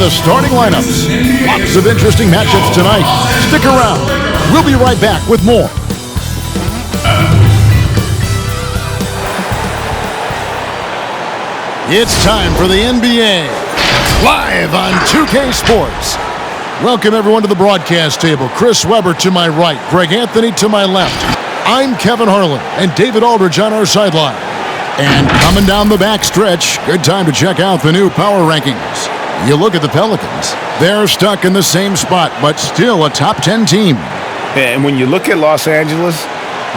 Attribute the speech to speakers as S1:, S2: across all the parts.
S1: the starting lineups. Lots of interesting matchups tonight. Stick around. We'll be right back with more. It's time for the NBA, live on 2K Sports. Welcome everyone to the broadcast table. Chris Webber to my right, Greg Anthony to my left. I'm Kevin Harlan and David Aldridge on our sideline. And coming down the back stretch, good time to check out the new power rankings. You look at the Pelicans, they're stuck in the same spot, but still a top 10 team.
S2: And when you look at Los Angeles,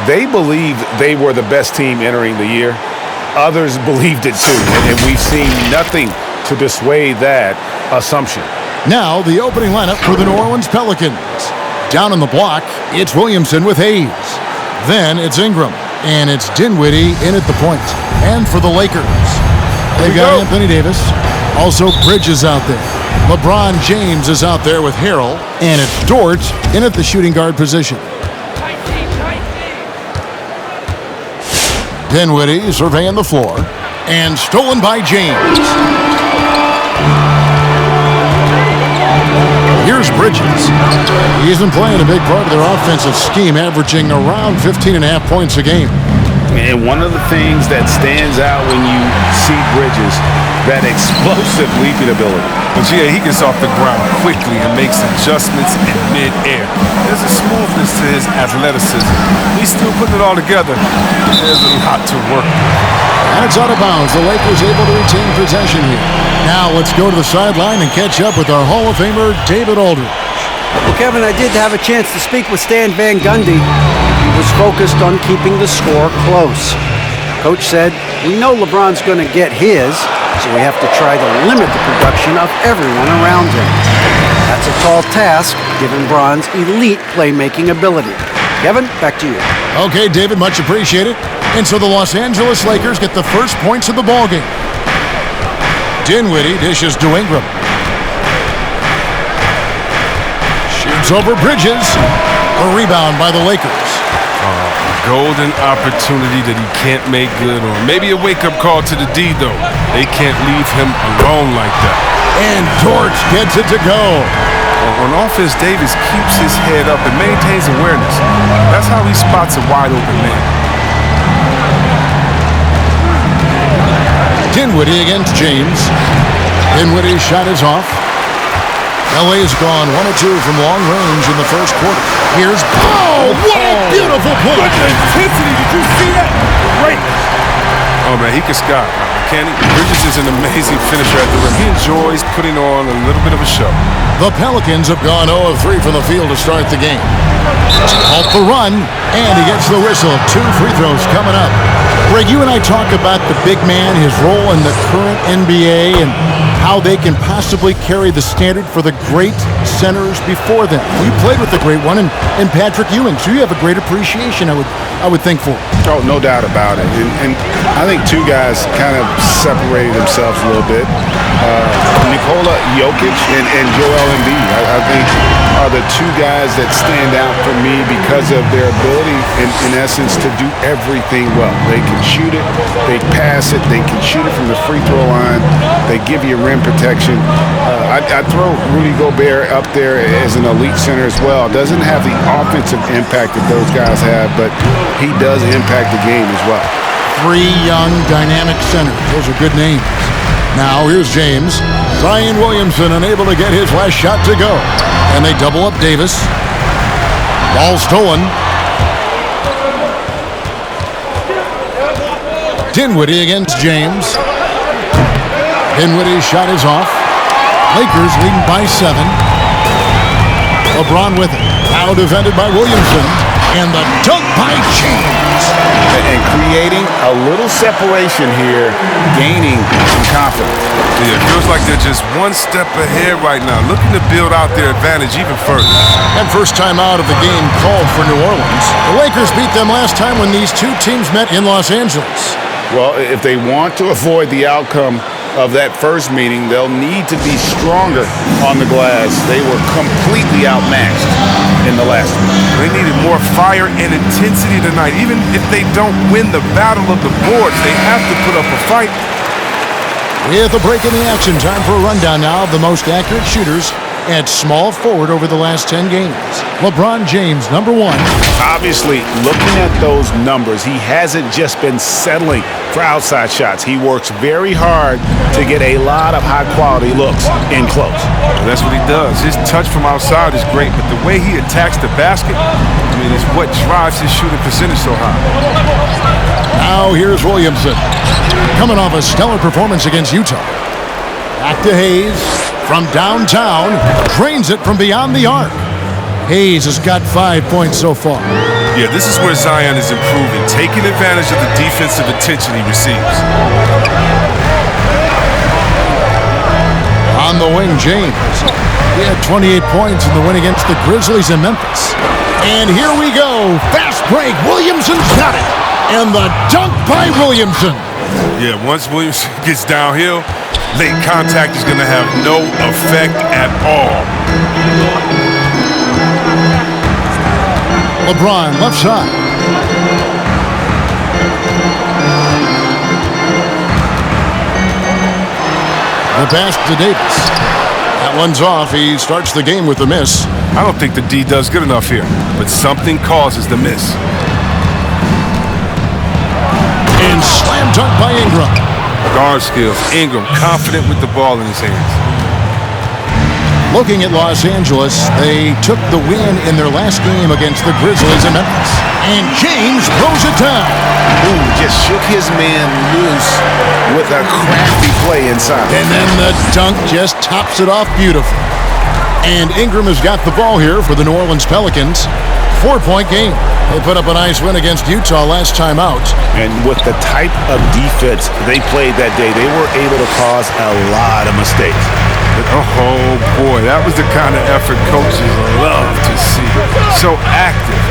S2: they believed they were the best team entering the year. Others believed it too, and we've seen nothing to dissuade that assumption.
S1: Now, the opening lineup for the New Orleans Pelicans. Down on the block, it's Williamson with Hayes. Then it's Ingram, and it's Dinwiddie in at the point. And for the Lakers, they've got Anthony Davis. Also, Bridges out there. LeBron James is out there with Harrell, and it's Dort in at the shooting guard position. Dinwiddie surveying the floor, and stolen by James. Here's Bridges. He's been playing a big part of their offensive scheme, averaging around 15.5 points a game.
S2: And one of the things that stands out when you see Bridges, that explosive leaping ability.
S3: But yeah, he gets off the ground quickly and makes adjustments in mid-air. There's a smoothness to his athleticism. He's still putting it all together. There's a lot to work with.
S1: And it's out of bounds. The Lakers able to retain possession here. Now let's go to the sideline and catch up with our Hall of Famer, David Aldridge.
S4: Well, Kevin, I did have a chance to speak with Stan Van Gundy. He was focused on keeping the score close. Coach said, we know LeBron's going to get his, so we have to try to limit the production of everyone around him. That's a tall task, given Bron's elite playmaking ability. Kevin, back to you.
S1: Okay, David, much appreciated. And so the Los Angeles Lakers get the first points of the ballgame. Dinwiddie dishes to Ingram. Shoots over Bridges. A rebound by the Lakers.
S3: Golden opportunity that he can't make good on. Maybe a wake-up call to the D, though. They can't leave him alone like that.
S1: And Dort gets it to go.
S3: On offense, Davis keeps his head up and maintains awareness. That's how he spots a wide-open man.
S1: Dinwiddie against James. Dinwiddie's shot is off. LA's gone 1 of 2 from long range in the first quarter. Here's, oh, what a beautiful play.
S3: What intensity, did you see that? Great. Oh, man, he can sky. Can he? Bridges is an amazing finisher at the rim. He enjoys putting on a little bit of a show.
S1: The Pelicans have gone 0 of 3 from the field to start the game. Off the run, and he gets the whistle. 2 free throws coming up. Greg, you and I talk about the big man, his role in the current NBA, and how they can possibly carry the standard for the great centers before them. You played with the great one, and Patrick Ewing, so you have a great appreciation, I would think, for it.
S2: Oh, no doubt about it. And I think two guys kind of separated themselves a little bit. Nikola Jokic and Joel Embiid, I think, are the two guys that stand out for me because of their ability, in essence, to do everything well. They can shoot it, they pass it, they can shoot it from the free throw line, they give you rim protection. I throw Rudy Gobert up there as an elite center as well. Doesn't have the offensive impact that those guys have, but he does impact the game as well.
S1: 3 young, dynamic centers. Those are good names. Now here's James. Zion Williamson unable to get his last shot to go. And they double up Davis. Ball stolen. Dinwiddie against James. Dinwiddie's shot is off. Lakers leading by 7. LeBron with it. Now defended by Williamson. And the dunk by James.
S2: And creating a little separation here, gaining some confidence.
S3: Yeah, it feels like they're just one step ahead right now, looking to build out their advantage even further.
S1: And first time out of the game called for New Orleans. The Lakers beat them last time when these two teams met in Los Angeles.
S2: Well, if they want to avoid the outcome of that first meeting, they'll need to be stronger on the glass. They were completely outmatched in the last one.
S3: They needed more fire and intensity tonight. Even if they don't win the battle of the boards, they have to put up a fight.
S1: With a break in the action, time for a rundown now of the most accurate shooters at small forward over the last 10 games. LeBron James, number 1.
S2: Obviously, looking at those numbers, he hasn't just been settling for outside shots. He works very hard to get a lot of high-quality looks in close.
S3: That's what he does. His touch from outside is great, but the way he attacks the basket, is what drives his shooting percentage so high.
S1: Now here's Williamson, coming off a stellar performance against Utah. Back to Hayes. From downtown, drains it from beyond the arc. Hayes has got 5 points so far.
S3: Yeah, this is where Zion is improving, taking advantage of the defensive attention he receives.
S1: On the wing, James. He had 28 points in the win against the Grizzlies in Memphis. And here we go. Fast break. Williamson's got it. And the dunk by Williamson.
S3: Yeah, once Williamson gets downhill, late contact is going to have no effect at all.
S1: LeBron, left side. The pass to Davis. That one's off. He starts the game with a miss.
S3: I don't think the D does good enough here, but something causes the miss.
S1: And slam dunk by Ingram.
S3: Guard skills. Ingram confident with the ball in his hands.
S1: Looking at Los Angeles, they took the win in their last game against the Grizzlies in Memphis. And James throws it down.
S2: Ooh, just shook his man loose with a crafty play inside.
S1: And then the dunk just tops it off beautifully. And Ingram has got the ball here for the New Orleans Pelicans. 4-point game. They put up a nice win against Utah last time out.
S2: And with the type of defense they played that day, they were able to cause a lot of mistakes.
S3: Oh, boy, that was the kind of effort coaches love to see. So active,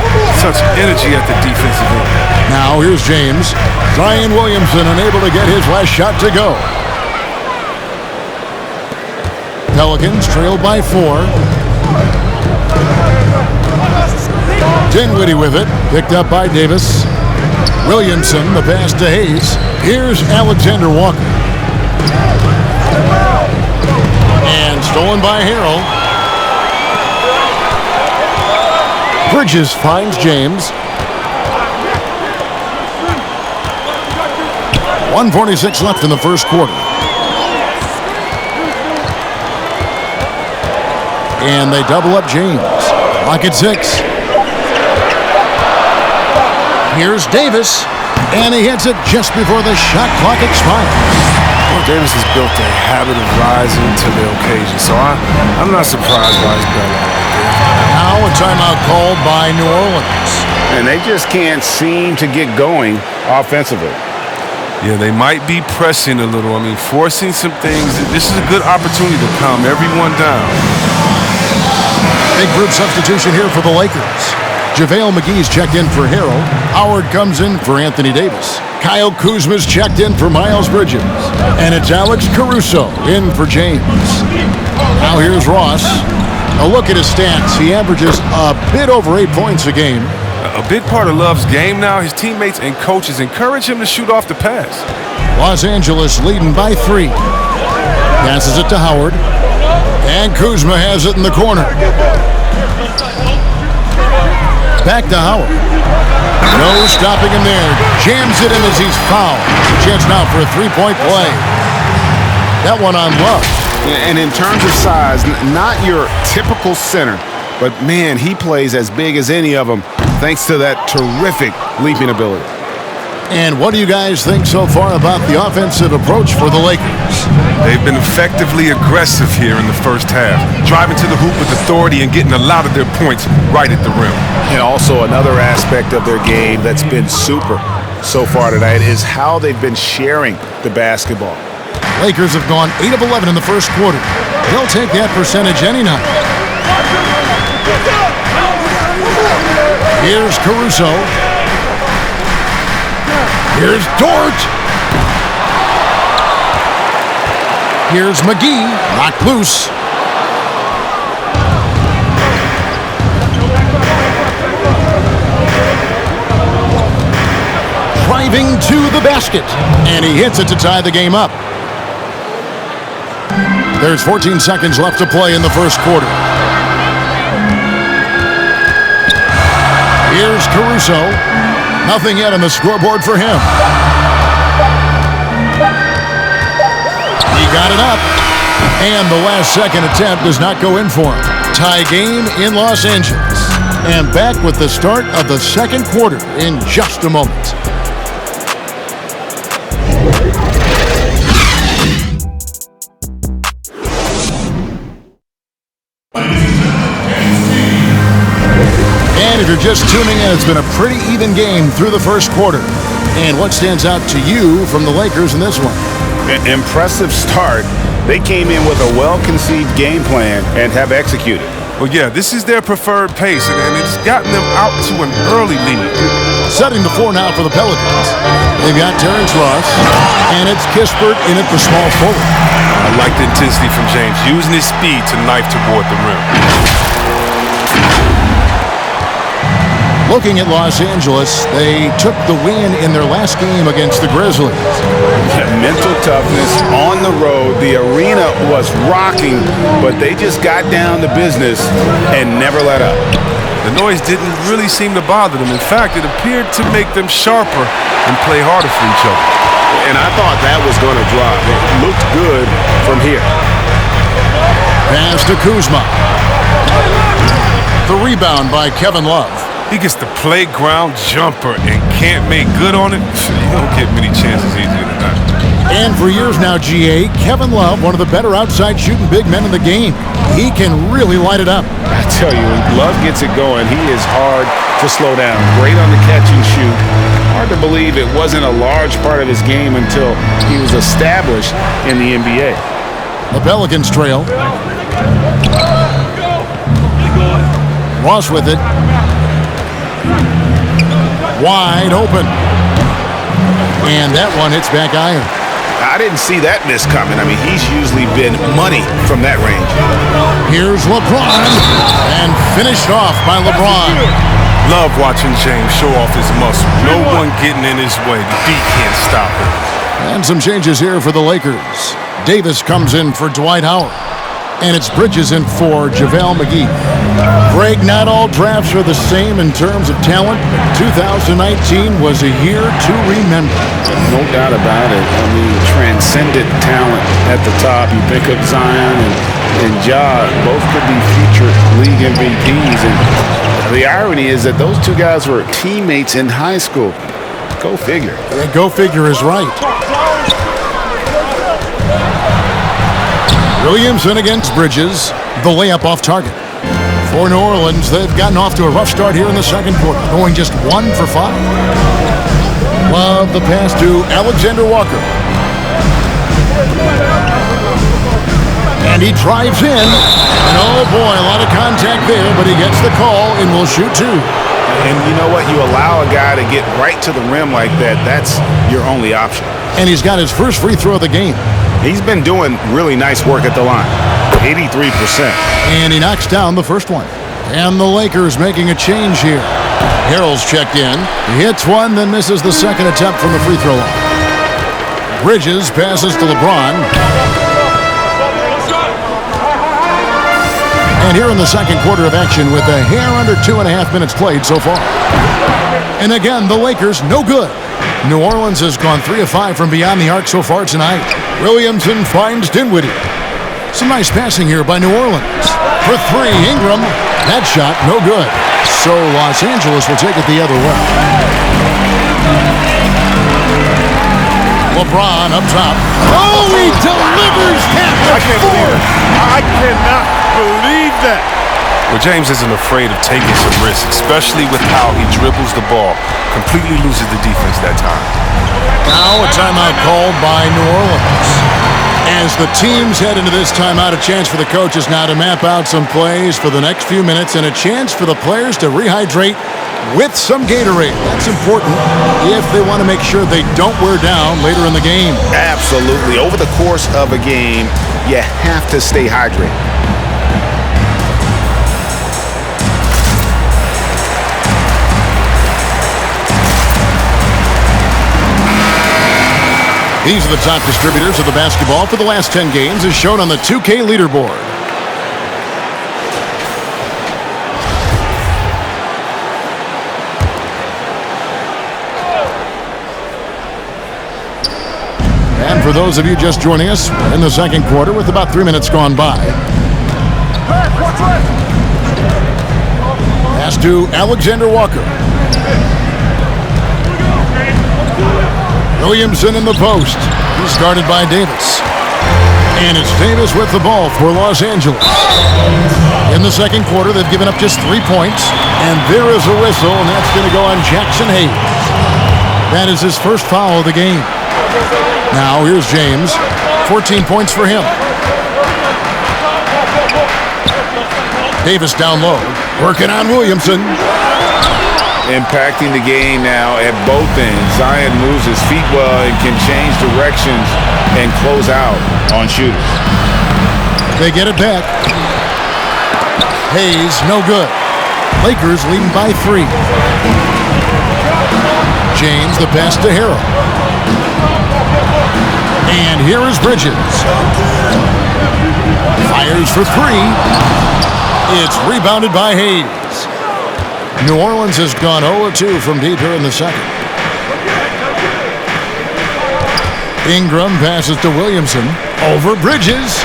S3: such energy at the defensive end.
S1: Now here's James. Zion Williamson unable to get his last shot to go. Pelicans trailed by 4. Dinwiddie with it, picked up by Davis. Williamson, the pass to Hayes. Here's Alexander Walker. And stolen by Harrell. Bridges finds James. 1:46 left in the first quarter. And they double up James. Clock at 6. Here's Davis, and he hits it just before the shot clock expires.
S3: Well, Davis has built a habit of rising to the occasion, so I'm not surprised by his bailout right there.
S1: Now a timeout called by New Orleans.
S2: And they just can't seem to get going offensively.
S3: Yeah, they might be pressing a little. Forcing some things. This is a good opportunity to calm everyone down.
S1: Big group substitution here for the Lakers. JaVale McGee's checked in for Harrell. Howard comes in for Anthony Davis. Kyle Kuzma's checked in for Miles Bridges. And it's Alex Caruso in for James. Now here's Ross. A look at his stats. He averages a bit over 8 points a game.
S3: A big part of Love's game now, his teammates and coaches encourage him to shoot off the pass.
S1: Los Angeles leading by 3. Passes it to Howard. And Kuzma has it in the corner. Back to Howard. No stopping him there. Jams it in as he's fouled. Chance now for a 3-point play. That one on Love.
S2: And in terms of size, not your typical center, but man, he plays as big as any of them thanks to that terrific leaping ability.
S1: And what do you guys think so far about the offensive approach for the Lakers?
S3: They've been effectively aggressive here in the first half, driving to the hoop with authority and getting a lot of their points right at the rim.
S2: And also another aspect of their game that's been super so far tonight is how they've been sharing the basketball.
S1: Lakers have gone 8 of 11 in the first quarter. They'll take that percentage any night. Here's Caruso. Here's Dort. Here's McGee, knocked loose. Driving to the basket, and he hits it to tie the game up. There's 14 seconds left to play in the first quarter. Here's Caruso. Nothing yet on the scoreboard for him. He got it up. And the last second attempt does not go in for him. Tie game in Los Angeles. And back with the start of the second quarter in just a moment. And if you're just tuning in, it's been a pretty even game through the first quarter. And what stands out to you from the Lakers in this one?
S2: An impressive start. They came in with a well-conceived game plan and have executed.
S3: Well, yeah, this is their preferred pace, and it's gotten them out to an early lead.
S1: Setting the floor now for the Pelicans. They've got Terrence Ross, and it's Kispert in at the small forward.
S3: I like the intensity from James, using his speed to knife toward the rim.
S1: Looking at Los Angeles, they took the win in their last game against the Grizzlies.
S2: Yeah, mental toughness on the road. The arena was rocking, but they just got down to business and never let up.
S3: The noise didn't really seem to bother them. In fact, it appeared to make them sharper and play harder for each other.
S2: And I thought that was going to drop. It looked good from here.
S1: Pass to Kuzma. The rebound by Kevin Love.
S3: He gets the playground jumper and can't make good on it. You don't get many chances easier than that.
S1: And for years now, GA, Kevin Love, one of the better outside shooting big men in the game. He can really light it up.
S2: I tell you, when Love gets it going, he is hard to slow down. Great on the catch and shoot. Hard to believe it wasn't a large part of his game until he was established in the NBA.
S1: The Pelicans trail. Ross with it. Wide open. And that one hits back iron.
S2: I didn't see that miss coming. I mean, he's usually been money from that range.
S1: Here's LeBron. And finished off by LeBron.
S3: Love watching James show off his muscle. No one getting in his way. The D can't stop him.
S1: And some changes here for the Lakers. Davis comes in for Dwight Howard. And it's Bridges in for JaVale McGee. Greg, not all drafts are the same in terms of talent. 2019 was a year to remember.
S2: No doubt about it. I mean, transcendent talent at the top. You think of Zion and Ja, both could be future league MVPs. And the irony is that those two guys were teammates in high school. Go figure.
S1: Go figure is right. Williamson against Bridges. The layup off target. For New Orleans, they've gotten off to a rough start here in the second quarter, going just 1 for 5. Love the pass to Alexander Walker. And he drives in. And oh boy, a lot of contact there, but he gets the call and will shoot 2.
S2: And you know what? You allow a guy to get right to the rim like that, that's your only option.
S1: And he's got his first free throw of the game.
S2: He's been doing really nice work at the line. 83%.
S1: And he knocks down the first one. And the Lakers making a change here. Harrell's checked in. He hits one, then misses the second attempt from the free throw line. Bridges passes to LeBron. And here in the second quarter of action with a hair under 2.5 minutes played so far. And again, the Lakers no good. New Orleans has gone 3 of 5 from beyond the arc so far tonight. Williamson finds Dinwiddie. Some nice passing here by New Orleans. For 3, Ingram. That shot, no good. So Los Angeles will take it the other way. LeBron up top. Oh, he delivers that.
S3: I cannot believe that. Well, James isn't afraid of taking some risks, especially with how he dribbles the ball. Completely loses the defense that time.
S1: Now a timeout called by New Orleans. As the teams head into this timeout, a chance for the coaches now to map out some plays for the next few minutes and a chance for the players to rehydrate with some Gatorade. That's important if they want to make sure they don't wear down later in the game.
S2: Absolutely. Over the course of a game, you have to stay hydrated.
S1: These are the top distributors of the basketball for the last 10 games as shown on the 2K leaderboard. And for those of you just joining us, we're in the second quarter with about 3 minutes gone by. Pass to Alexander Walker. Williamson in the post. He's guarded by Davis. And it's Davis with the ball for Los Angeles. In the second quarter, they've given up just 3 points. And there is a whistle, and that's going to go on Jackson Hayes. That is his first foul of the game. Now, here's James. 14 points for him. Davis down low. Working on Williamson.
S2: Impacting the game now at both ends. Zion moves his feet well and can change directions and close out on shooters.
S1: They get it back. Hayes, no good. Lakers leading by 3. James, the pass to Harrell. And here is Bridges. Fires for 3. It's rebounded by Hayes. New Orleans has gone 0-2 from deep here in the second. Ingram passes to Williamson. Over Bridges.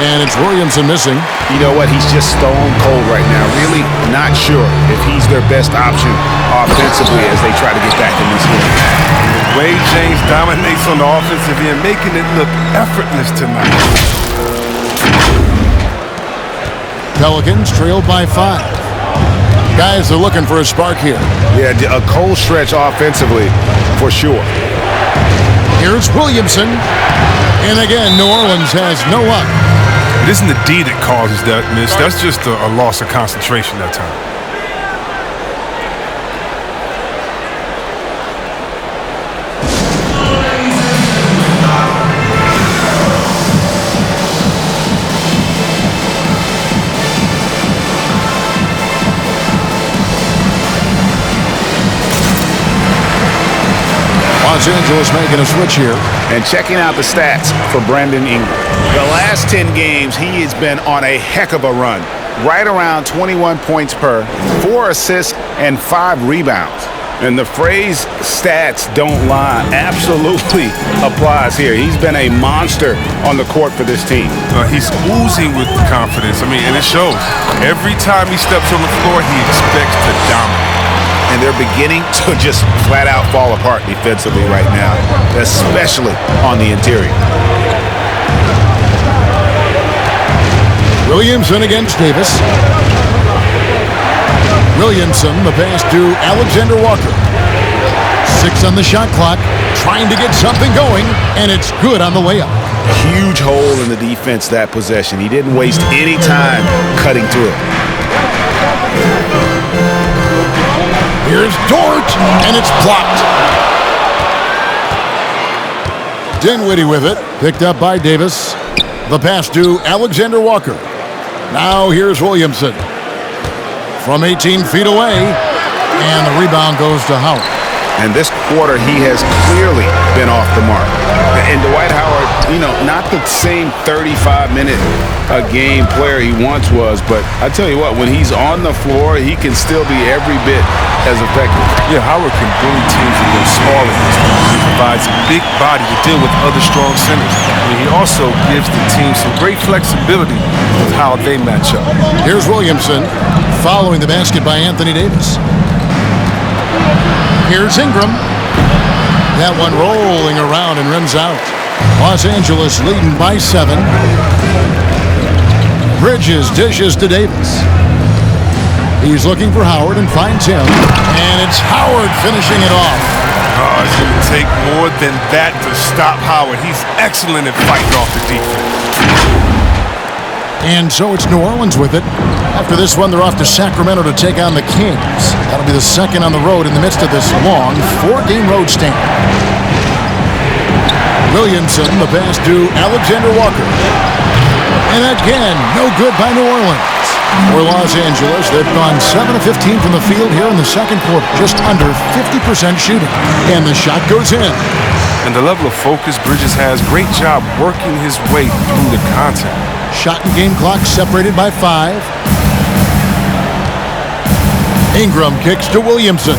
S1: And it's Williamson missing.
S2: You know what? He's just stone cold right now. Really not sure if he's their best option offensively as they try to get back in this game.
S3: The way James dominates on the offensive end, making it look effortless tonight.
S1: Pelicans trailed by 5. Guys are looking for a spark here.
S2: Yeah, a cold stretch offensively for sure.
S1: Here's Williamson. And again, New Orleans has no luck.
S3: It isn't the D that causes that miss. That's just a loss of concentration that time.
S1: Los Angeles making a switch here.
S2: And checking out the stats for Brandon Ingram. The last 10 games, he has been on a heck of a run. Right around 21 points per, 4 assists, and 5 rebounds. And the phrase stats don't lie absolutely applies here. He's been a monster on the court for this team.
S3: He's oozing with confidence. And it shows. Every time he steps on the floor, he expects to dominate.
S2: And they're beginning to just flat out fall apart defensively right now, especially on the interior.
S1: Williamson against Davis. Williamson, the pass to Alexander Walker. 6 on the shot clock, trying to get something going, and it's good on the layup.
S2: Huge hole in the defense that possession. He didn't waste any time cutting through it.
S1: Here's Dort, and it's blocked. Dinwiddie with it, picked up by Davis. The pass to Alexander Walker. Now here's Williamson. From 18 feet away, and the rebound goes to Howard.
S2: And this quarter, he has clearly been off the mark. And Dwight Howard, not the same 35-minute-a-game player he once was, but I tell you what, when he's on the floor, he can still be every bit as effective.
S3: Yeah, Howard can bully teams with those smaller ones. He provides a big body to deal with other strong centers. He also gives the team some great flexibility with how they match up.
S1: Here's Williamson following the basket by Anthony Davis. Here's Ingram. That one rolling around and rims out. Los Angeles leading by 7. Bridges dishes to Davis. He's looking for Howard and finds him. And it's Howard finishing it off.
S3: It's going to take more than that to stop Howard. He's excellent at fighting off the defense.
S1: And so it's New Orleans with it. After this one, they're off to Sacramento to take on the Kings. That'll be the second on the road in the midst of this long 4-game road stand. Williamson, the pass to Alexander Walker. And again, no good by New Orleans. For Los Angeles, they've gone 7 of 15 from the field here in the second quarter. Just under 50% shooting. And the shot goes in.
S3: And the level of focus Bridges has, great job working his way through the contact.
S1: Shot and game clock separated by 5. Ingram kicks to Williamson.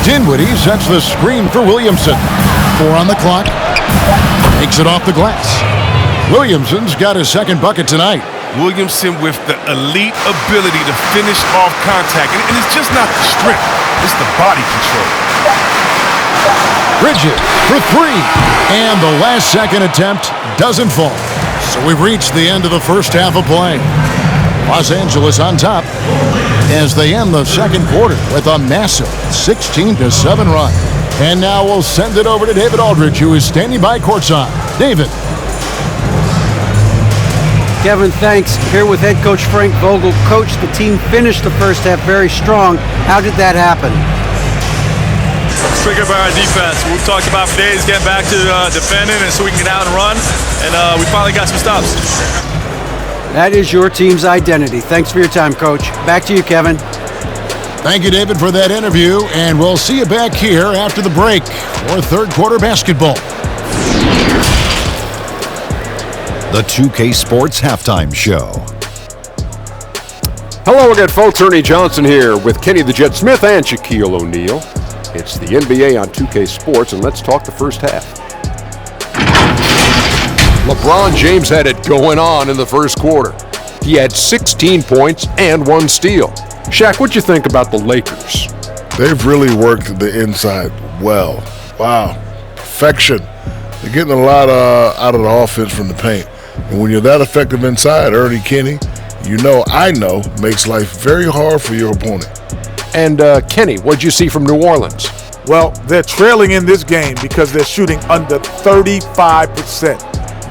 S1: Dinwiddie sets the screen for Williamson. 4 on the clock. Takes it off the glass. Williamson's got his second bucket tonight.
S3: Williamson with the elite ability to finish off contact. And it's just not the strength, it's the body control.
S1: Bridges for 3. And the last second attempt doesn't fall. So we've reached the end of the first half of play. Los Angeles on top as they end the second quarter with a massive 16-7 run. And now we'll send it over to David Aldridge, who is standing by courtside. David.
S4: Kevin, thanks. Here with head coach Frank Vogel. Coach, the team finished the first half very strong. How did that happen?
S5: It's triggered by our defense. We've talked about for days getting back to defending and so we can get out and run. And we finally got some stops.
S4: That is your team's identity. Thanks for your time, Coach. Back to you, Kevin.
S1: Thank you, David, for that interview. And we'll see you back here after the break for third quarter basketball.
S6: The 2K Sports Halftime Show.
S7: Hello again, folks. Ernie Johnson here with Kenny the Jet Smith and Shaquille O'Neal. It's the NBA on 2K Sports, and let's talk the first half. LeBron James had it going on in the first quarter. He had 16 points and 1 steal. Shaq, what'd you think about the Lakers?
S2: They've really worked the inside well. Wow. Perfection. They're getting a lot out of the offense from the paint. And when you're that effective inside, Ernie, Kenny, I know, makes life very hard for your opponent.
S7: And Kenny, what'd you see from New Orleans?
S8: Well, they're trailing in this game because they're shooting under 35%.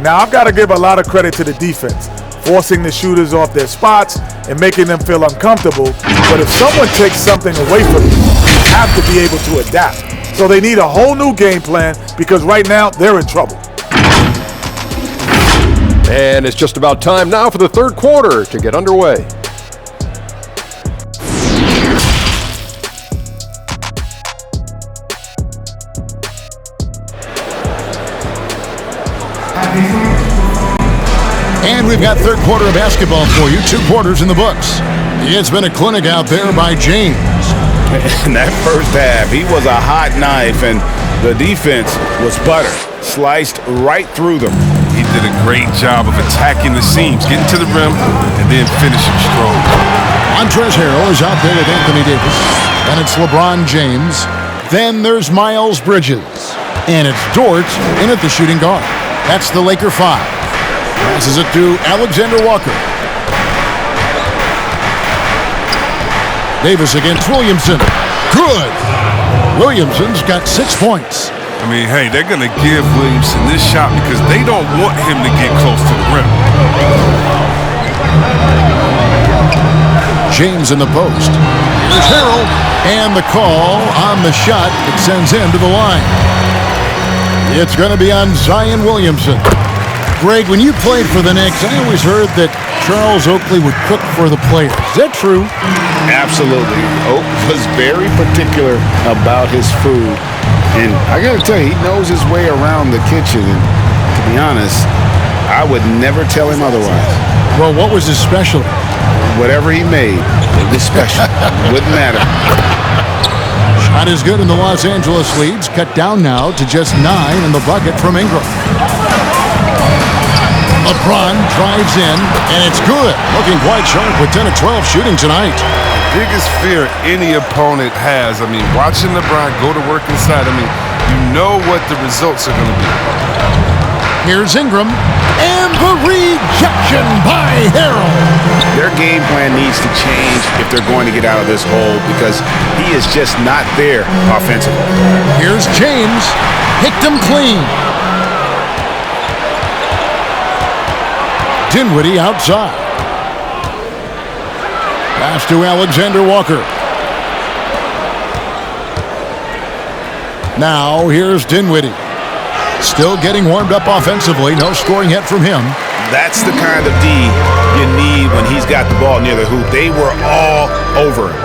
S8: Now, I've got to give a lot of credit to the defense, forcing the shooters off their spots and making them feel uncomfortable. But if someone takes something away from you, you have to be able to adapt. So they need a whole new game plan because right now they're in trouble.
S7: And it's just about time now for the third quarter to get underway.
S1: And we've got third quarter of basketball for you. 2 quarters in the books. It's been a clinic out there by James.
S2: In that first half, he was a hot knife, and the defense was butter, sliced right through them.
S3: He did a great job of attacking the seams, getting to the rim, and then finishing strong.
S1: Montrezl Harrell is out there with Anthony Davis. Then it's LeBron James. Then there's Miles Bridges. And it's Dort in at the shooting guard. That's the Laker 5. Passes it to Alexander Walker. Davis against Williamson. Good. Williamson's got 6 points.
S3: I mean, hey, they're going to give Williamson this shot because they don't want him to get close to the rim.
S1: James in the post. Here's Harrell. And the call on the shot. It sends him to the line. It's going to be on Zion Williamson. Greg, when you played for the Knicks, I always heard that Charles Oakley would cook for the players. Is that true?
S2: Absolutely. Oak was very particular about his food. And I got to tell you, he knows his way around the kitchen. And to be honest, I would never tell him otherwise.
S1: Well, what was his specialty?
S2: Whatever he made, it was special. Wouldn't matter.
S1: Shot is good, and the Los Angeles leads cut down now to just 9 in the bucket from Ingram. LeBron drives in, and it's good. Looking quite sharp with 10 of 12 shooting tonight.
S3: Biggest fear any opponent has, watching LeBron go to work inside, you know what the results are going to be.
S1: Here's Ingram, and the rejection by Harrell.
S2: Their game plan needs to change if they're going to get out of this hole because he is just not there offensively.
S1: Here's James, picked him clean. Dinwiddie outside. Pass to Alexander Walker. Now here's Dinwiddie. Still getting warmed up offensively. No scoring yet from him.
S2: That's the kind of D you need when he's got the ball near the hoop. They were all over him.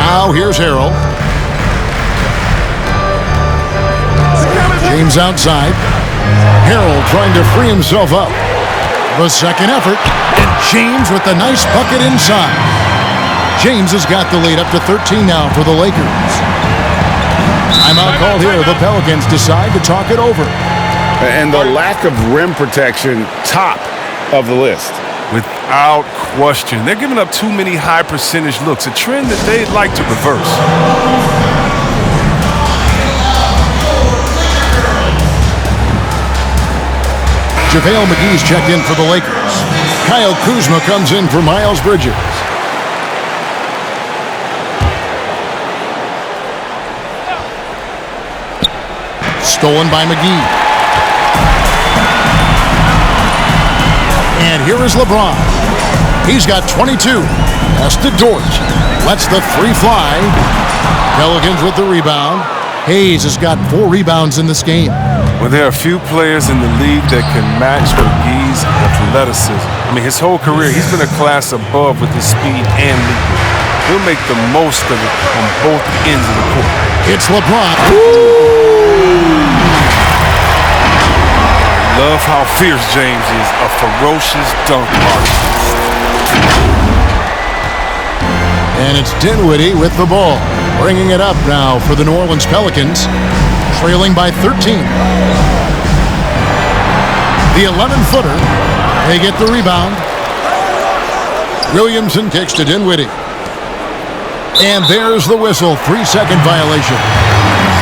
S1: Now here's Harrell. James outside. Harrell trying to free himself up. The second effort. And James with the nice bucket inside. James has got the lead up to 13 now for the Lakers. Timeout called here. The Pelicans decide to talk it over.
S2: And the lack of rim protection, top of the list.
S3: Without question. They're giving up too many high percentage looks, a trend that they'd like to reverse.
S1: JaVale McGee's checked in for the Lakers. Kyle Kuzma comes in for Miles Bridges. Stolen by McGee. And here is LeBron. He's got 22. Pass to Dort. Lets the three fly. Pelicans with the rebound. Hayes has got 4 rebounds in this game.
S3: Well, there are a few players in the league that can match McGee's athleticism. I mean, his whole career, he's been a class above with his speed and leaping. He'll make the most of it on both ends of the court.
S1: It's LeBron.
S3: I love how fierce James is, a ferocious dunk artist.
S1: And it's Dinwiddie with the ball. Bringing it up now for the New Orleans Pelicans, trailing by 13. The 11-footer, they get the rebound. Williamson kicks to Dinwiddie. And there's the whistle, 3-second violation.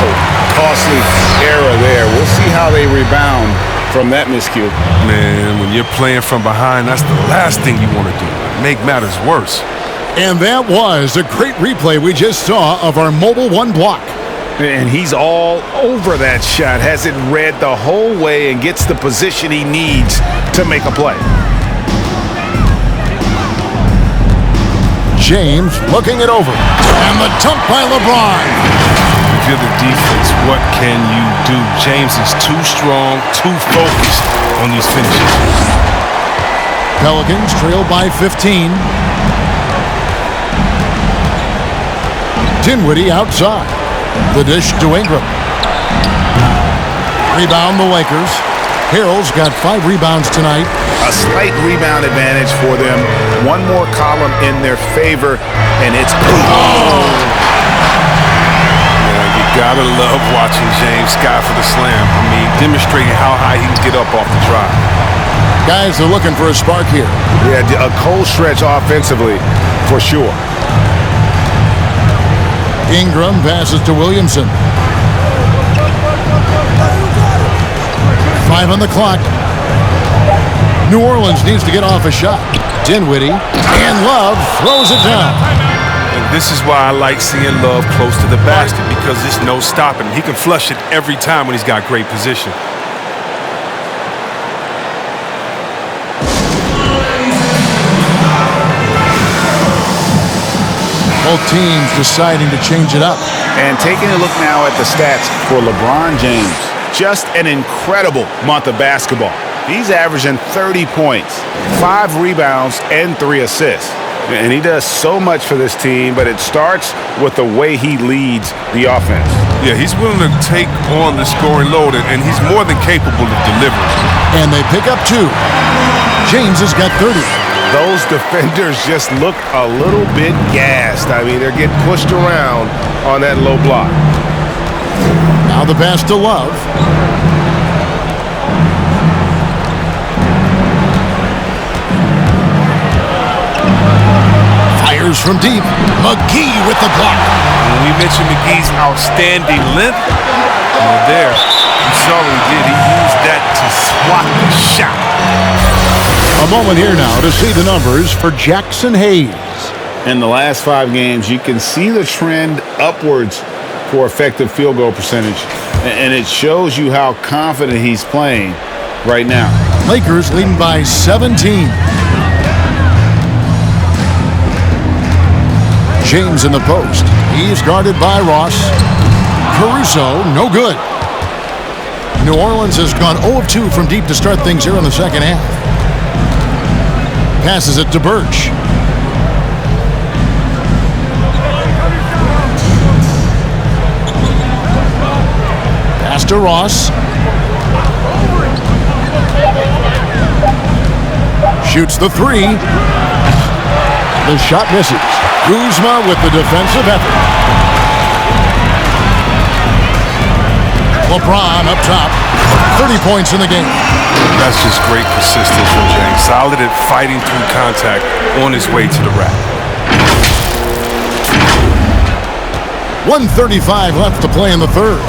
S2: So costly error there. We'll see how they rebound from that miscue.
S3: Man, when you're playing from behind, that's the last thing you want to do. Make matters worse.
S1: And that was a great replay we just saw of our Mobile One block.
S2: And he's all over that shot, has it read the whole way and gets the position he needs to make a play.
S1: James looking it over. And the dunk by LeBron.
S3: If you're the defense, what can you do? James is too strong, too focused on these finishes.
S1: Pelicans trail by 15. Dinwiddie outside. The dish to Ingram. Rebound the Lakers. Harrell's got 5 rebounds tonight.
S2: A slight rebound advantage for them. One more column in their favor, and it's
S3: You gotta love watching James sky for the slam. I mean, demonstrating how high he can get up off the drive.
S1: Guys are looking for a spark here.
S2: Yeah, a cold stretch offensively, for sure.
S1: Ingram passes to Williamson. 5 on the clock. New Orleans needs to get off a shot. Dinwiddie and Love throws it down.
S3: And this is why I like seeing Love close to the basket, because there's no stopping. He can flush it every time when he's got great position.
S1: Both teams deciding to change it up.
S2: And taking a look now at the stats for LeBron James. Just an incredible month of basketball. He's averaging 30 points, 5 rebounds, and 3 assists. And he does so much for this team, but it starts with the way he leads the offense.
S3: Yeah, he's willing to take on the scoring load, and he's more than capable of delivering.
S1: And they pick up 2. James has got 30.
S2: Those defenders just look a little bit gassed. I mean, they're getting pushed around on that low block.
S1: Now the pass to Love. Fires from deep. McGee with the block.
S3: When we mentioned McGee's outstanding length, there, you saw what he did. He used that to swat the shot.
S1: A moment here now to see the numbers for Jackson Hayes.
S2: In the last 5 games, you can see the trend upwards for effective field goal percentage. And it shows you how confident he's playing right now.
S1: Lakers leading by 17. James in the post. He's guarded by Ross. Caruso, no good. New Orleans has gone 0 of 2 from deep to start things here in the second half. Passes it to Birch. to Ross. Shoots the three. The shot misses. Kuzma with the defensive effort. LeBron up top. 30 points in the game.
S3: That's just great persistence from James. Solid at fighting through contact on his way to the rack.
S1: 1:35 left to play in the third.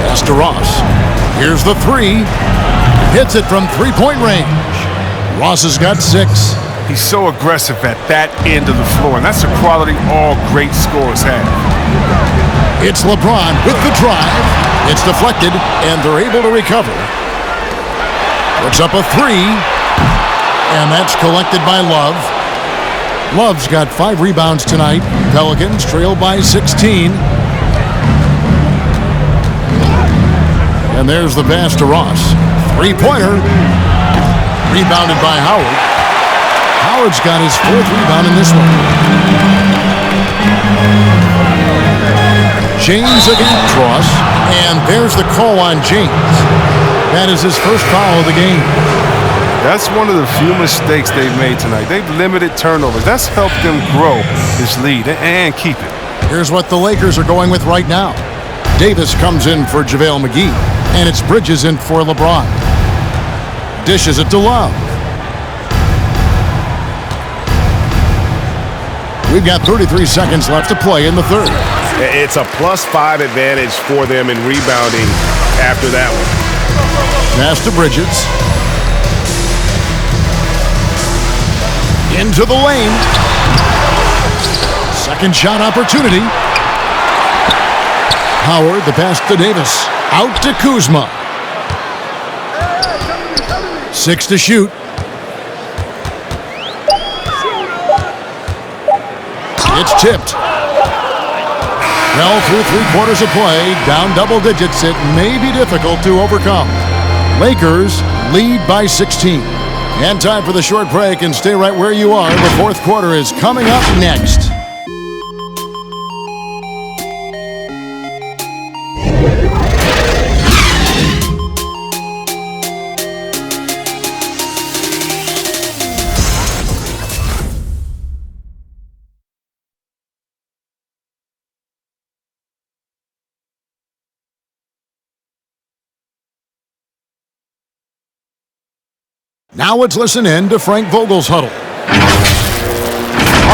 S1: Pass to Ross. Here's the three. Hits it from three-point range. Ross has got 6.
S3: He's so aggressive at that end of the floor, and that's a quality all great scorers have.
S1: It's LeBron with the drive. It's deflected, and they're able to recover. Puts up a three, and that's collected by Love. Love's got 5 rebounds tonight. Pelicans trail by 16. And there's the pass to Ross. Three-pointer. Rebounded by Howard. Howard's got his 4th rebound in this one. James against Ross. And there's the call on James. That is his first foul of the game.
S3: That's one of the few mistakes they've made tonight. They've limited turnovers. That's helped them grow this lead and keep it.
S1: Here's what the Lakers are going with right now. Davis comes in for JaVale McGee, and it's Bridges in for LeBron. Dishes it to Love. We've got 33 seconds left to play in the third.
S2: It's a +5 advantage for them in rebounding after that one.
S1: Pass to Bridges. Into the lane. Second shot opportunity. Howard, the pass to Davis. Out to Kuzma. 6 to shoot. It's tipped. Well, through 3/4 of play, down double digits, it may be difficult to overcome. Lakers lead by 16. And time for the short break, and stay right where you are. The fourth quarter is coming up next. Now let's listen in to Frank Vogel's huddle.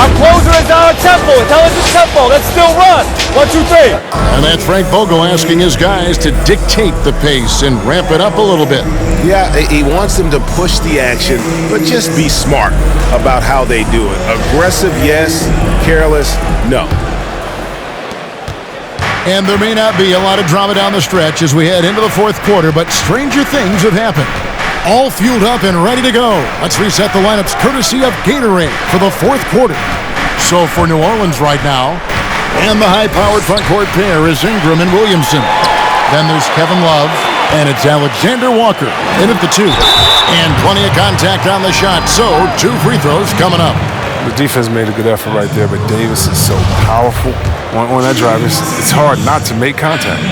S9: Our closer is our tempo. Tell us it's tempo. Let's still run. 1, 2, 3.
S1: And that's Frank Vogel asking his guys to dictate the pace and ramp it up a little bit.
S2: Yeah, he wants them to push the action, but just be smart about how they do it. Aggressive, yes. Careless, no.
S1: And there may not be a lot of drama down the stretch as we head into the fourth quarter, but stranger things have happened. All fueled up and ready to go. Let's reset the lineups courtesy of Gatorade for the fourth quarter. So for New Orleans right now, and the high-powered front court pair is Ingram and Williamson. Then there's Kevin Love, and it's Alexander Walker in at the 2. And plenty of contact on the shot, so 2 free throws coming up.
S3: The defense made a good effort right there, but Davis is so powerful on that drive. It's hard not to make contact.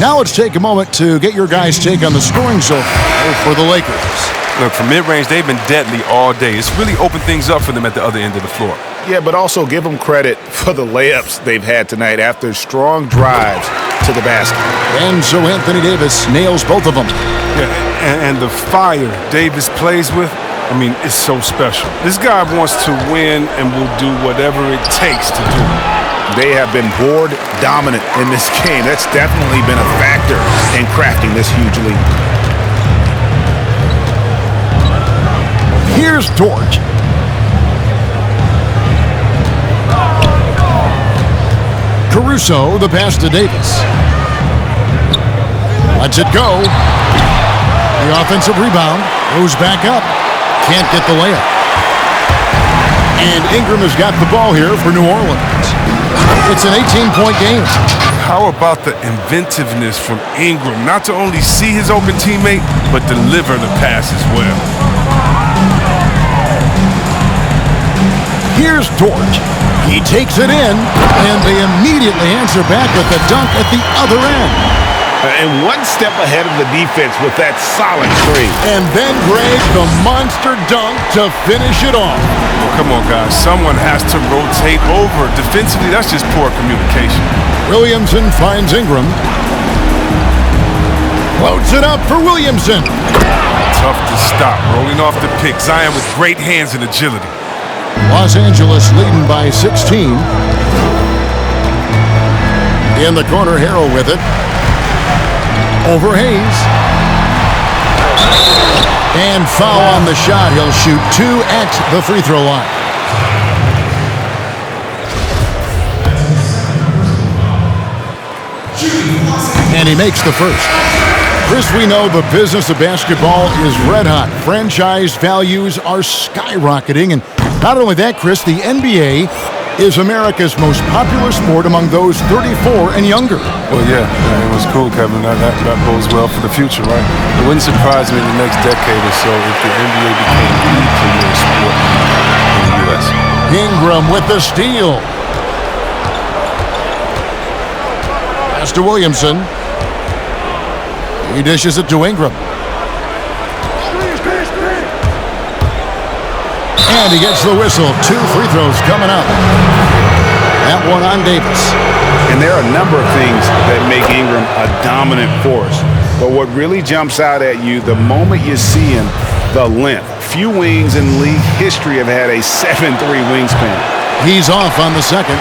S1: Now let's take a moment to get your guys' take on the scoring so far for the Lakers.
S3: Look, from mid-range, they've been deadly all day. It's really opened things up for them at the other end of the floor.
S2: Yeah, but also give them credit for the layups they've had tonight after strong drives to the basket.
S1: And so Anthony Davis nails both of them.
S3: Yeah, and the fire Davis plays with, I mean, it's so special. This guy wants to win and will do whatever it takes to do it.
S2: They have been board dominant in this game. That's definitely been a factor in crafting this huge lead.
S1: Here's Dort. Caruso, the pass to Davis. Lets it go. The offensive rebound goes back up. Can't get the layup. And Ingram has got the ball here for New Orleans. It's an 18-point game.
S3: How about the inventiveness from Ingram? Not to only see his open teammate, but deliver the pass as well.
S1: Here's Dort. He takes it in, and they immediately answer back with the dunk at the other end.
S2: And one step ahead of the defense with that solid screen.
S1: And then Greg, the monster dunk to finish it off.
S3: Well, come on, guys. Someone has to rotate over. Defensively, that's just poor communication.
S1: Williamson finds Ingram. Floats it up for Williamson.
S3: Tough to stop. Rolling off the pick. Zion with great hands and agility.
S1: Los Angeles leading by 16. In the corner, Harrell with it. Over Hayes. And foul on the shot. He'll shoot 2 at the free throw line. And he makes the first. Chris, we know the business of basketball is red hot. Franchise values are skyrocketing. And not only that, Chris, the NBA is America's most popular sport among those 34 and younger.
S3: Well, yeah, it was cool, Kevin. That bodes well for the future, right? It wouldn't surprise me in the next decade or so if the NBA became the premier sport in the U.S.
S1: Ingram with the steal. Pass to Williamson. He dishes it to Ingram. And he gets the whistle. 2 free throws coming up. That one on Davis.
S2: And there are a number of things that make Ingram a dominant force. But what really jumps out at you the moment you see him, the length. Few wings in league history have had a 7'3" wingspan.
S1: He's off on the second.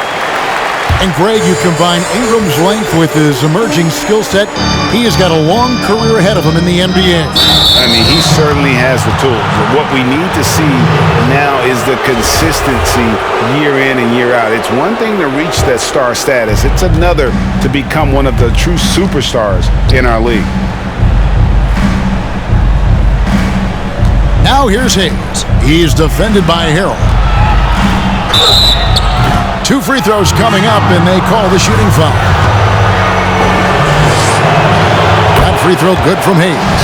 S1: And Greg, you combine Ingram's length with his emerging skill set, he has got a long career ahead of him in the NBA.
S2: I mean, he certainly has the tools. But what we need to see now is the consistency year in and year out. It's one thing to reach that star status. It's another to become one of the true superstars in our league.
S1: Now here's Hayes. He's defended by Harrell. 2 free throws coming up, and they call the shooting foul. That free throw good from Hayes.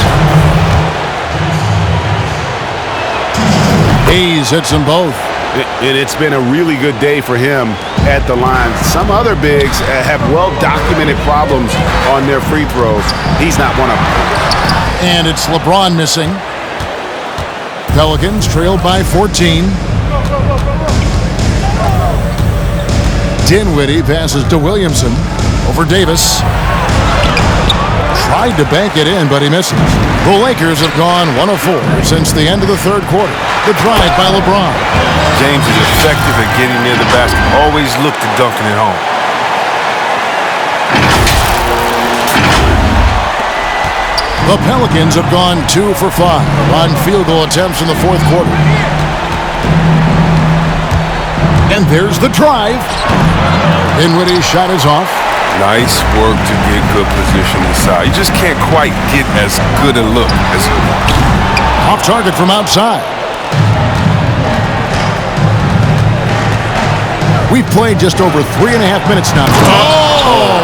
S1: Hayes hits them both.
S2: And it's been a really good day for him at the line. Some other bigs have well-documented problems on their free throws. He's not one of them.
S1: And it's LeBron missing. Pelicans trailed by 14. Dinwiddie passes to Williamson. Over Davis. Tried to bank it in, but he misses. The Lakers have gone 1 of 4 since the end of the third quarter. The drive by LeBron.
S3: James is effective at getting near the basket. Always look to dunking it home.
S1: The Pelicans have gone 2 for 5 on field goal attempts in the fourth quarter. And there's the drive. Dinwiddie's shot is off.
S3: Nice work to get good position inside. You just can't quite get as good a look as you want.
S1: Off target from outside. We've played just over 3.5 minutes now. Oh!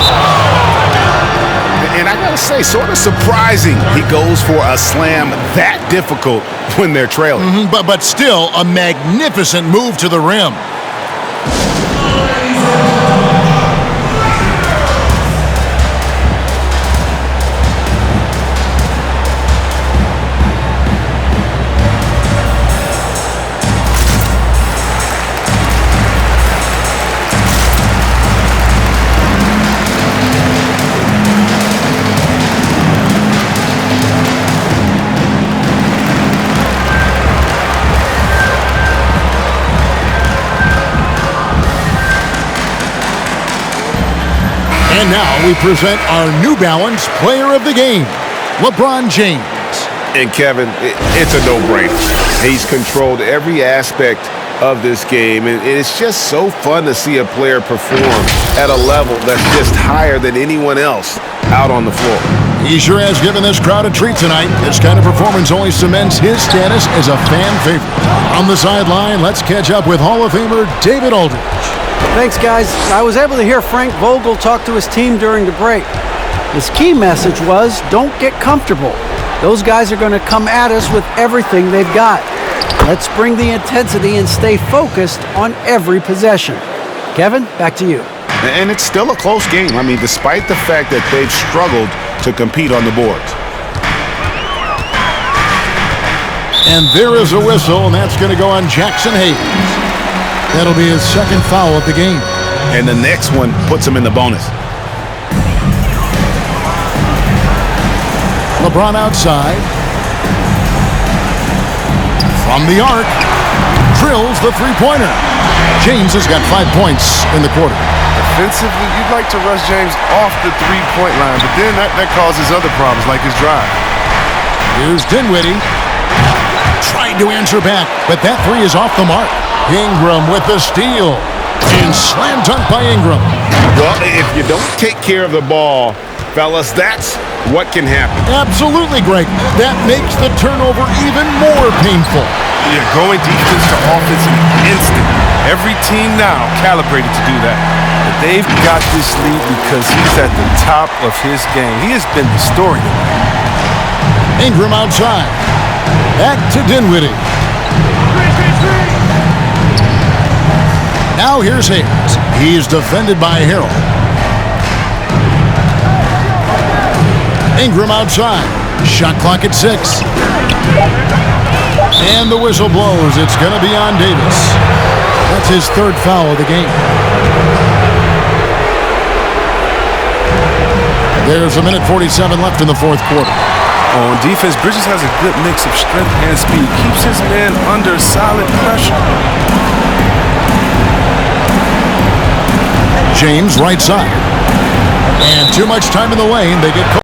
S2: And I gotta say, sort of surprising he goes for a slam that difficult when they're trailing.
S1: But still, a magnificent move to the rim. And now we present our New Balance Player of the Game, LeBron James.
S2: And Kevin, it's a no-brainer. He's controlled every aspect of this game, and it's just so fun to see a player perform at a level that's just higher than anyone else out on the floor.
S1: He sure has given this crowd a treat tonight. This kind of performance only cements his status as a fan favorite. On the sideline, let's catch up with Hall of Famer David Aldridge.
S4: Thanks, guys. I was able to hear Frank Vogel talk to his team during the break. His key message was, don't get comfortable. Those guys are going to come at us with everything they've got. Let's bring the intensity and stay focused on every possession. Kevin, back to you.
S2: And it's still a close game. I mean, despite the fact that they've struggled to compete on the boards.
S1: And there is a whistle, and that's going to go on Jackson Hayes. That'll be his second foul of the game.
S2: And the next one puts him in the bonus.
S1: LeBron outside. From the arc. Drills the three-pointer. James has got 5 points in the quarter.
S3: Defensively, you'd like to rush James off the three-point line, but then that causes other problems like his drive.
S1: Here's Dinwiddie. Tried to answer back, but that three is off the mark. Ingram with the steal. And slam dunk by Ingram.
S2: Well, if you don't take care of the ball, fellas, that's what can happen.
S1: Absolutely, Greg. That makes the turnover even more painful.
S3: Yeah, going defense to offense in an instant. Every team now calibrated to do that. But they've got this lead because he's at the top of his game. He has been the story tonight.
S1: Ingram outside. Back to Dinwiddie. Now here's Hayes. He's defended by Harrell. Ingram outside. Shot clock at 6. And the whistle blows. It's going to be on Davis. That's his third foul of the game. There's 1:47 left in the fourth quarter.
S3: On defense, Bridges has a good mix of strength and speed. Keeps his men under solid pressure.
S1: James right side. And too much time in the lane. They get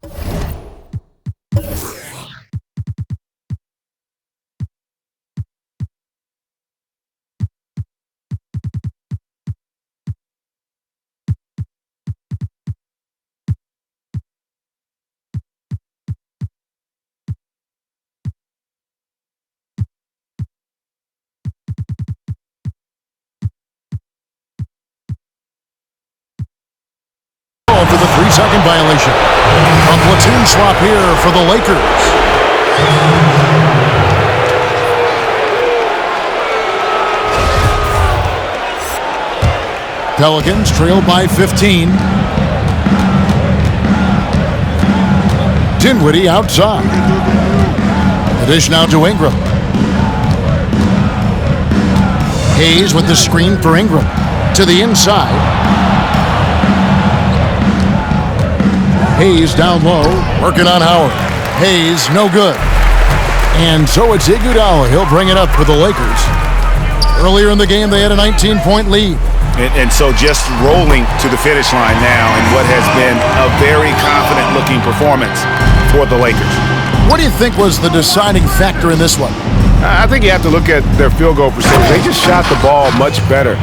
S1: for the 3-second violation. A platoon swap here for the Lakers. Pelicans trail by 15. Dinwiddie outside. The dish now to Ingram. Hayes with the screen for Ingram. To the inside. Hayes down low, working on Howard. Hayes, no good. And so it's Iguodala. He'll bring it up for the Lakers. Earlier in the game, they had a 19-point lead.
S2: And so just rolling to the finish line now in what has been a very confident-looking performance for the Lakers.
S1: What do you think was the deciding factor in this one?
S10: I think you have to look at their field goal percentage. They just shot the ball much better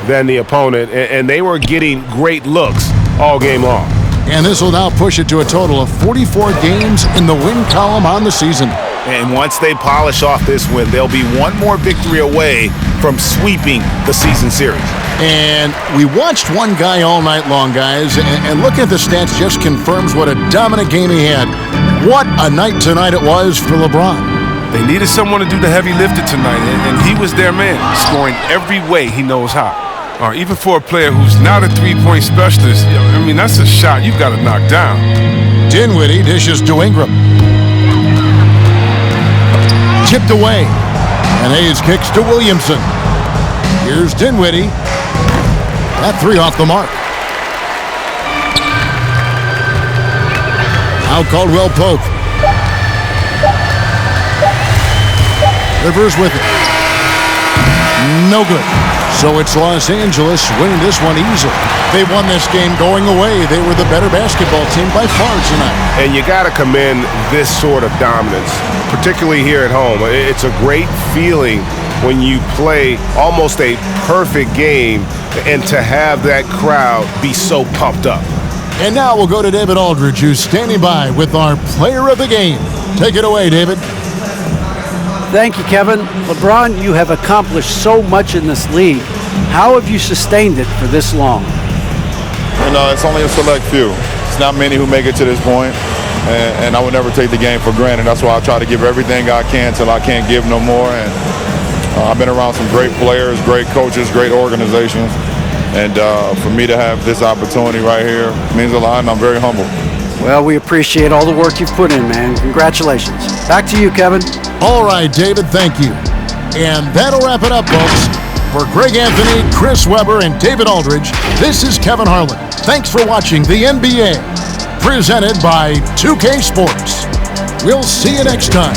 S10: than the opponent, and they were getting great looks all game long.
S1: And this will now push it to a total of 44 games in the win column on the season.
S2: And once they polish off this win, they'll be one more victory away from sweeping the season series.
S1: And we watched one guy all night long, guys, and looking at the stats just confirms what a dominant game he had. What a night tonight it was for LeBron.
S3: They needed someone to do the heavy lifting tonight, and he was their man, scoring every way he knows how. Or even for a player who's not a three-point specialist, I mean, that's a shot you've got to knock down.
S1: Dinwiddie dishes to Ingram. Tipped away. And Hayes kicks to Williamson. Here's Dinwiddie. That three off the mark. Now Caldwell Pope. Rivers with it. No good. So it's Los Angeles winning this one easily. They won this game going away. They were the better basketball team by far tonight.
S10: And you got to commend this sort of dominance, particularly here at home. It's a great feeling when you play almost a perfect game and to have that crowd be so pumped up.
S1: And now we'll go to David Aldridge, who's standing by with our player of the game. Take it away, David.
S4: Thank you, Kevin. LeBron, you have accomplished so much in this league. How have you sustained it for this long?
S11: You know, it's only a select few. It's not many who make it to this point, and I would never take the game for granted. That's why I try to give everything I can till I can't give no more. And I've been around some great players, great coaches, great organizations, And for me to have this opportunity right here means a lot, and I'm very humble.
S4: Well, we appreciate all the work you've put in, man. Congratulations. Back to you, Kevin.
S1: All right, David, thank you. And that'll wrap it up, folks. For Greg Anthony, Chris Webber, and David Aldridge, this is Kevin Harlan. Thanks for watching the NBA, presented by 2K Sports. We'll see you next time.